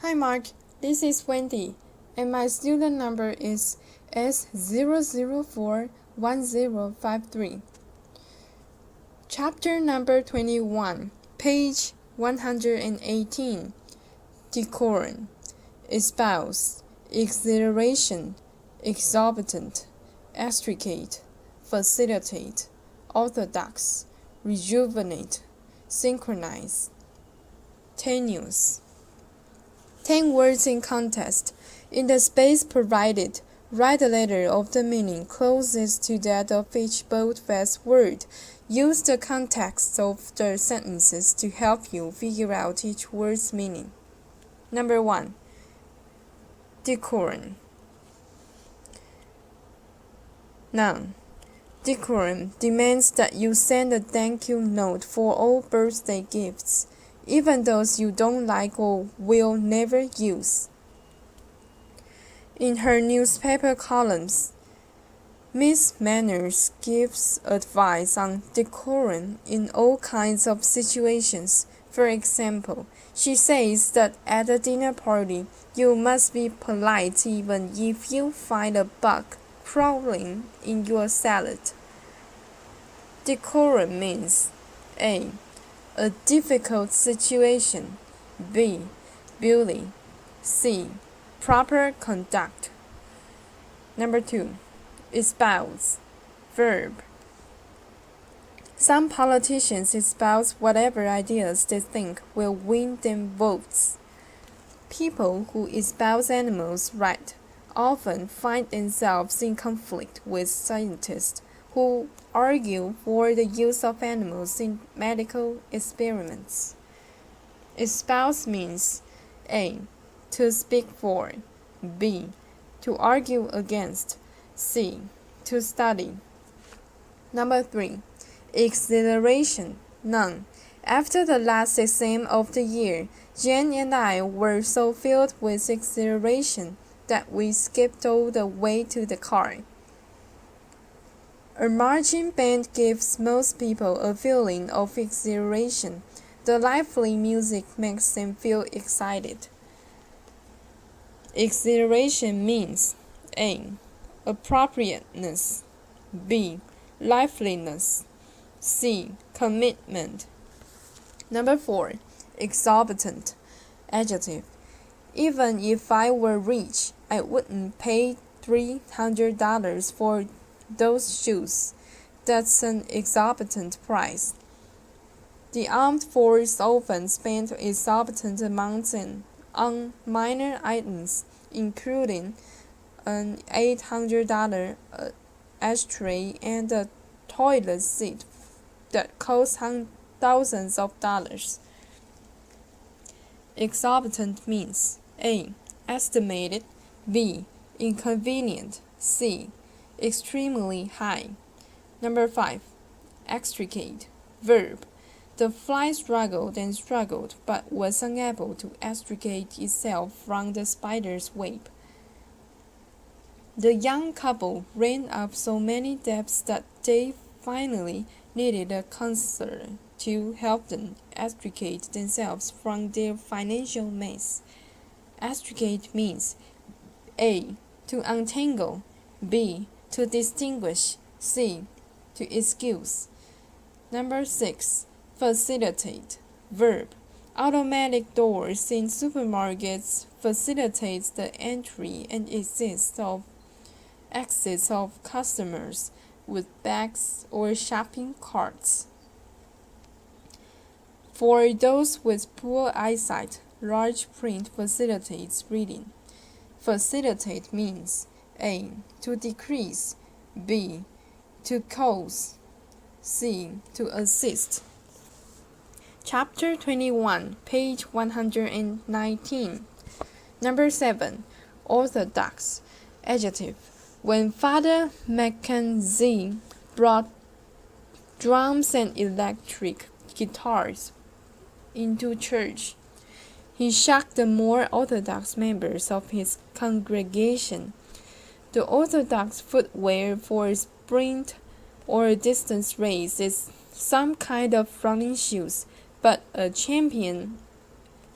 Hi Mark, this is Wendy, and my student number is S0041053. Chapter number 21, page 118. Decorum, espouse, exhilaration, exorbitant, extricate, facilitate, orthodox, rejuvenate, synchronize. Tenuous. 10 words in contest. In the space provided, write the letter of the meaning closest to that of each bold-faced word. Use the context of the sentences to help you figure out each word's meaning. Number 1. Decorum. Noun. Decorum demands that you send a thank you note for all birthday gifts, even those you don't like or will never use. In her newspaper columns, Miss Manners gives advice on decorum in all kinds of situations. For example, she says that at a dinner party, you must be polite even if you find a bug crawling in your salad. Decorum means A. A difficult situation. B. Beauty. C. Proper conduct. Number 2. Espouse. Verb. Some politicians espouse whatever ideas they think will win them votes. People who espouse animals' rights often find themselves in conflict with scientists who argue for the use of animals in medical experiments. Espouse means A. To speak for. B. To argue against. C. To study. Number 3. Exhilaration. Noun. After the last exam of the year, Jen and I were so filled with exhilaration that we skipped all the way to the car. A marching band gives most people a feeling of exhilaration. The lively music makes them feel excited. Exhilaration means A. Appropriateness. B. Liveliness. C. Commitment. Number 4. Exorbitant. Adjective. Even if I were rich, I wouldn't pay $300 for those shoes. That's an exorbitant price. The armed force often spent exorbitant amounts on minor items, including an $800 ashtray and a toilet seat that cost thousands of dollars. Exorbitant means A. Estimated. B. Inconvenient. C. Extremely high. Number 5. Extricate. Verb. The fly struggled and struggled, but was unable to extricate itself from the spider's web. The young couple ran up so many debts that they finally needed a counselor to help them extricate themselves from their financial mess. Extricate means A. To untangle. B. To distinguish. C. To excuse. Number 6. Facilitate. Verb. Automatic doors in supermarkets facilitate the entry and exits of customers with bags or shopping carts. For those with poor eyesight, large print facilitates reading. Facilitate means A. To decrease. B. To cause. C. To assist. Chapter 21, page 119. Number 7. Orthodox. Adjective. When Father Mackenzie brought drums and electric guitars into church, he shocked the more orthodox members of his congregation. The orthodox footwear for a sprint or a distance race is some kind of running shoes, but a champion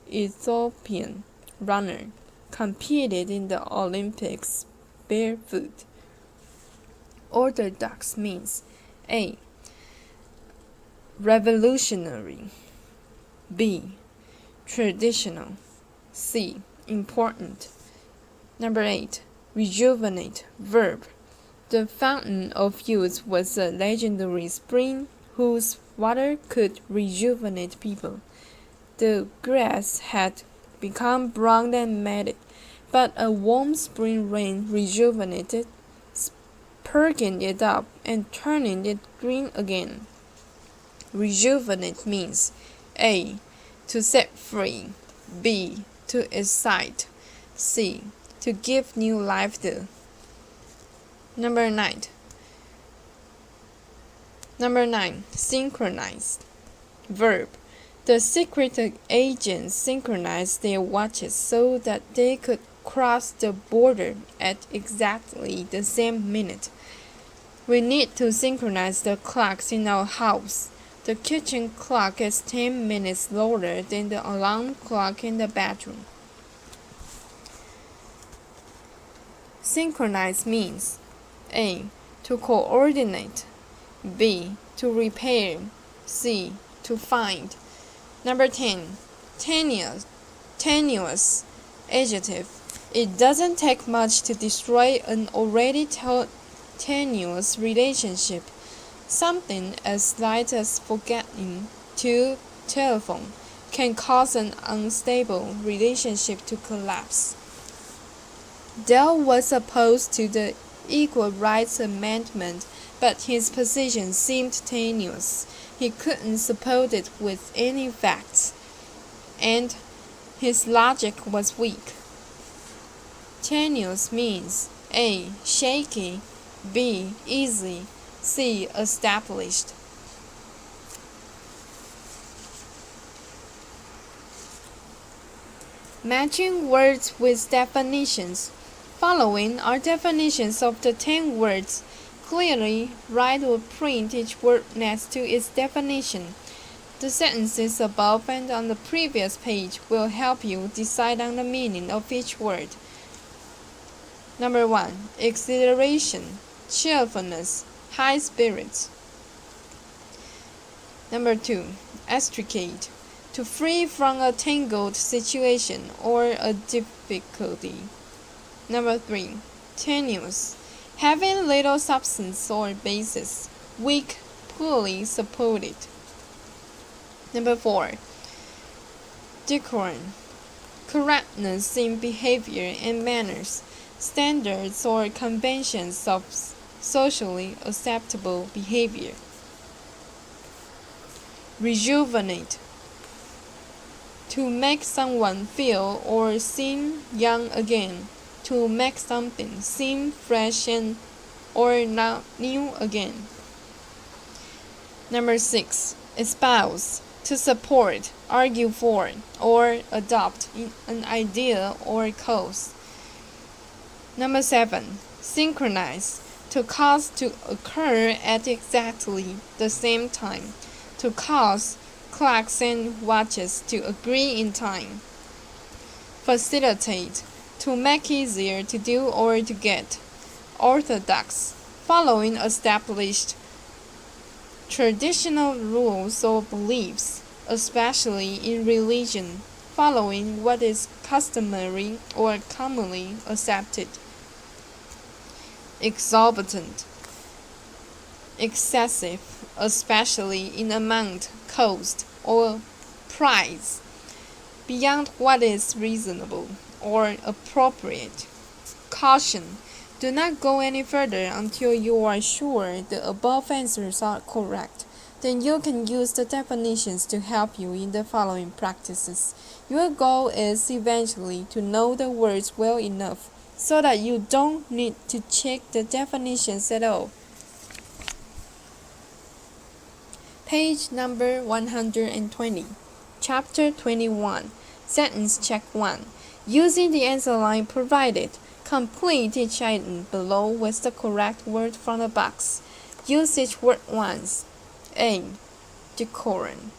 Ethiopian runner, competed in the Olympics barefoot. Orthodox means A. Revolutionary, B. Traditional, C. Important. Number 8. Rejuvenate, verb. The fountain of youth was a legendary spring whose water could rejuvenate people. The grass had become brown and matted, but a warm spring rain rejuvenated, perking it up and turning it green again. Rejuvenate means A. To set free, B. To excite, C. To give new life to. Number 9. Synchronize, verb. The secret agents synchronized their watches so that they could cross the border at exactly the same minute. We need to synchronize the clocks in our house. The kitchen clock is 10 minutes lower than the alarm clock in the bedroom. Synchronize means A. To coordinate, B. To repair, C. To find. Number 10. Tenuous, adjective. It doesn't take much to destroy an already tenuous relationship. Something as slight as forgetting to telephone can cause an unstable relationship to collapse. Dell was opposed to the Equal Rights Amendment, but his position seemed tenuous. He couldn't support it with any facts, and his logic was weak. Tenuous means A. Shaky, B. Easy, C. Established. Matching words with definitions. Following are definitions of the 10 words. Clearly write or print each word next to its definition. The sentences above and on the previous page will help you decide on the meaning of each word. Number 1. Exhilaration, cheerfulness, high spirits. Number 2. Extricate, to free from a tangled situation or a difficulty. Number 3. Tenuous, having little substance or basis, weak, poorly supported. Number 4. Decorum, correctness in behavior and manners, standards or conventions of socially acceptable behavior. Rejuvenate, to make someone feel or seem young again, to make something seem fresh and or new again. Number 6. Espouse, to support, argue for, or adopt an idea or cause. Number 7. Synchronize, to cause to occur at exactly the same time, to cause clocks and watches to agree in time. Facilitate, to make easier to do or to get. Orthodox, following established traditional rules or beliefs, especially in religion, following what is customary or commonly accepted. Exorbitant, excessive, especially in amount, cost, or price, beyond what is reasonable or appropriate. Caution, do not go any further until you are sure the above answers are correct. Then you can use the definitions to help you in the following practices. Your goal is eventually to know the words well enough so that you don't need to check the definitions at all. Page number 120. Chapter 21. Sentence check 1. Using the answer line provided, complete each item below with the correct word from the box. Use each word once. A. Decorum.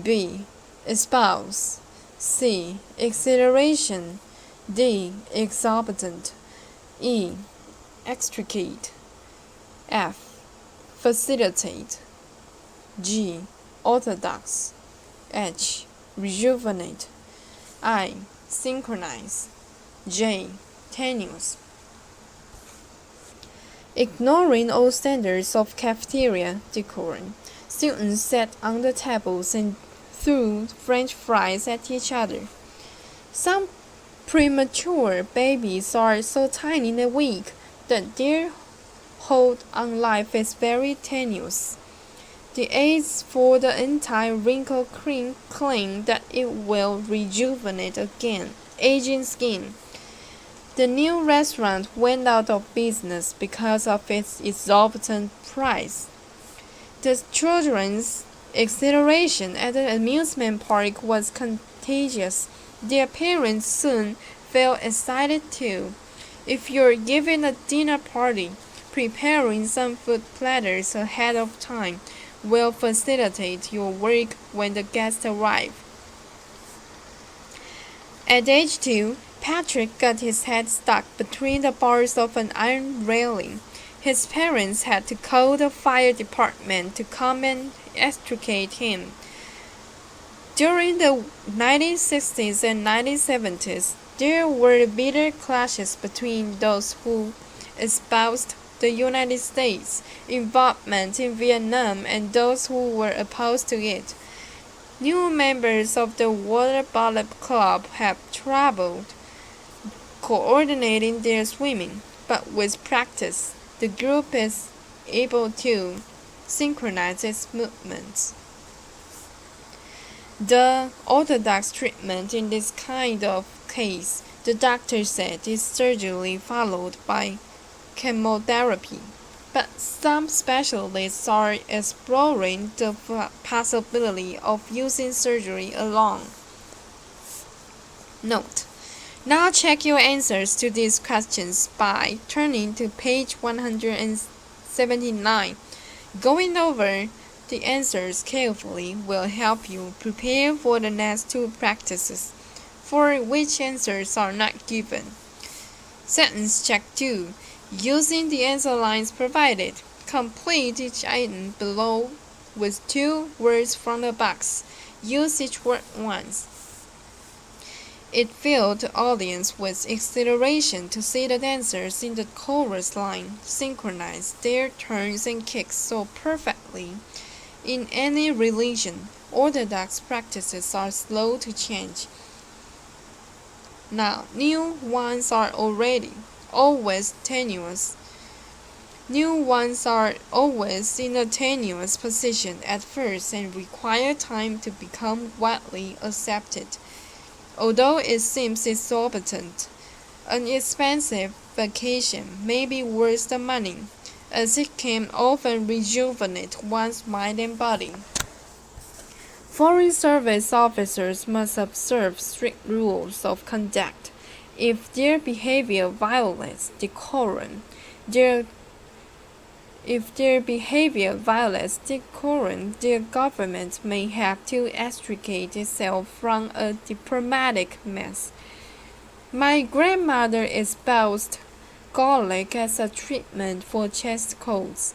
B. Espouse. C. Exhilaration. D. Exorbitant. E. Extricate. F. Facilitate. G. Orthodox. H. Rejuvenate. I. Synchronize. J. Tenuous. Ignoring all standards of cafeteria decorum, students sat on the tables and threw French fries at each other. Some premature babies are so tiny and weak that their hold on life is very tenuous. The aides for the entire wrinkle cream claim that it will rejuvenate again aging skin. The new restaurant went out of business because of its exorbitant price. The children's exhilaration at the amusement park was contagious. Their parents soon felt excited too. If you're giving a dinner party, preparing some food platters ahead of time will facilitate your work when the guests arrive. At age 2, Patrick got his head stuck between the bars of an iron railing. His parents had to call the fire department to come and extricate him. During the 1960s and 1970s, there were bitter clashes between those who espoused the United States' involvement in Vietnam and those who were opposed to it. New members of the Water Ballet Club have trouble coordinating their swimming, but with practice, the group is able to synchronize its movements. The orthodox treatment in this kind of case, the doctor said, is surgery followed by chemotherapy. But some specialists are exploring the possibility of using surgery alone. Note: now check your answers to these questions by turning to page 179. Going over the answers carefully will help you prepare for the next two practices, for which answers are not given. Sentence check 2. Using the answer lines provided, complete each item below with 2 words from the box. Use each word once. It filled the audience with exhilaration to see the dancers in the chorus line synchronize their turns and kicks so perfectly. In any religion, orthodox practices are slow to change. Now, new ones are always tenuous. New ones are always in a tenuous position at first and require time to become widely accepted. Although it seems exorbitant, an expensive vacation may be worth the money, as it can often rejuvenate one's mind and body. Foreign service officers must observe strict rules of conduct. If their behavior violates decorum, their government may have to extricate itself from a diplomatic mess. My grandmother espoused garlic as a treatment for chest colds,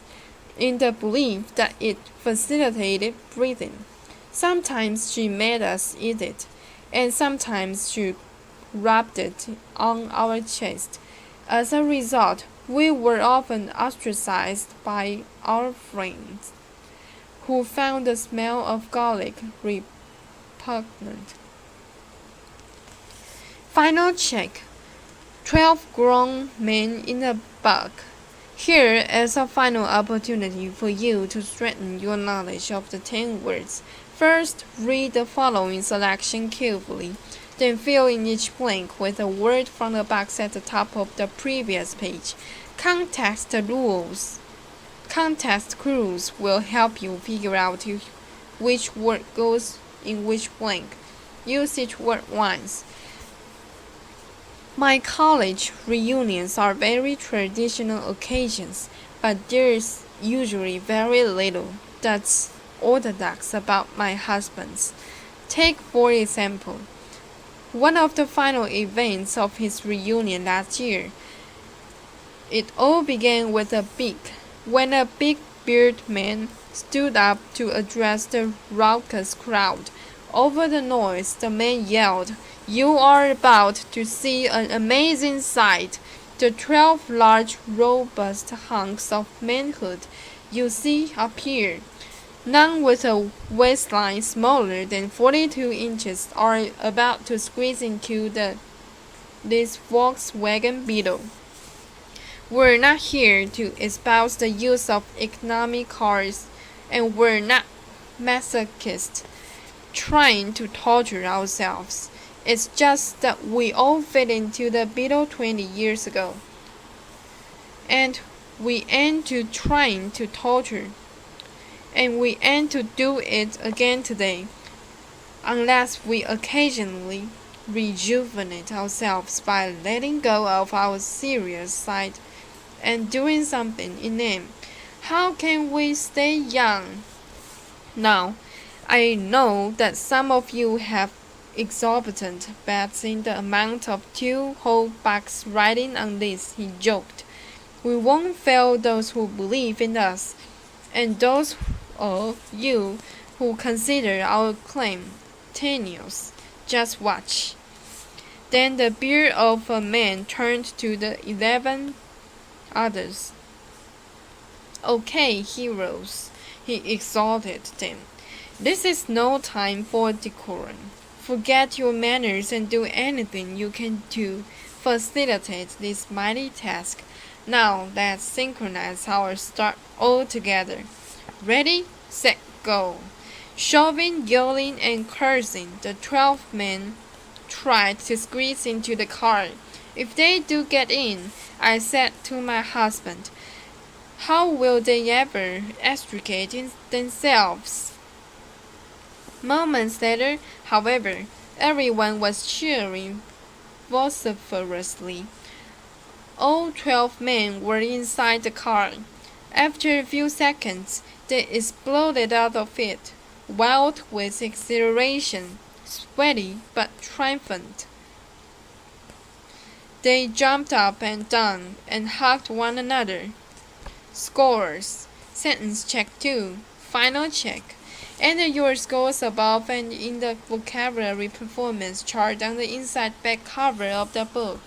in the belief that it facilitated breathing. Sometimes she made us eat it, and sometimes she rubbed it on our chest. As a result, we were often ostracized by our friends, who found the smell of garlic repugnant. Final check. 12 grown men in a bug. Here is a final opportunity for you to strengthen your knowledge of the 10 words. First, read the following selection carefully, then fill in each blank with a word from the box at the top of the previous page. Context clues will help you figure out which word goes in which blank. Use each word once. My college reunions are very traditional occasions, but there's usually very little that's orthodox about my husband's. Take, for example, one of the final events of his reunion last year. It all began with a beak, when a big-bearded man stood up to address the raucous crowd. Over the noise, the man yelled, "You are about to see an amazing sight. The 12 large, robust hunks of manhood you see up here, none with a waistline smaller than 42 inches, are about to squeeze into this Volkswagen Beetle. We're not here to espouse the use of economic cars, and we're not masochists trying to torture ourselves. It's just that we all fit into the Beetle 20 years ago, and we ain't to trying to torture, and we ain't to do it again today, unless we occasionally rejuvenate ourselves by letting go of our serious side and doing something inane. How can we stay young? Now, I know that some of you have exorbitant bets in the amount of 2 whole bucks riding on this," he joked. "We won't fail those who believe in us, and those of you who consider our claim tenuous. Just watch." Then the beard of a man turned to the 11 others. "Okay, heroes," he exhorted them. "This is no time for decorum. Forget your manners and do anything you can to facilitate this mighty task. Now let's synchronize our start all together. Ready, set, go." Shoving, yelling, and cursing, the 12 men tried to squeeze into the car. "If they do get in," I said to my husband, "how will they ever extricate themselves?" Moments later, however, everyone was cheering vociferously. All 12 men were inside the car. After a few seconds, they exploded out of it, wild with exhilaration, sweaty but triumphant. They jumped up and down and hugged one another. Scores. Sentence check 2. Final check. Enter your scores above and in the vocabulary performance chart on the inside back cover of the book.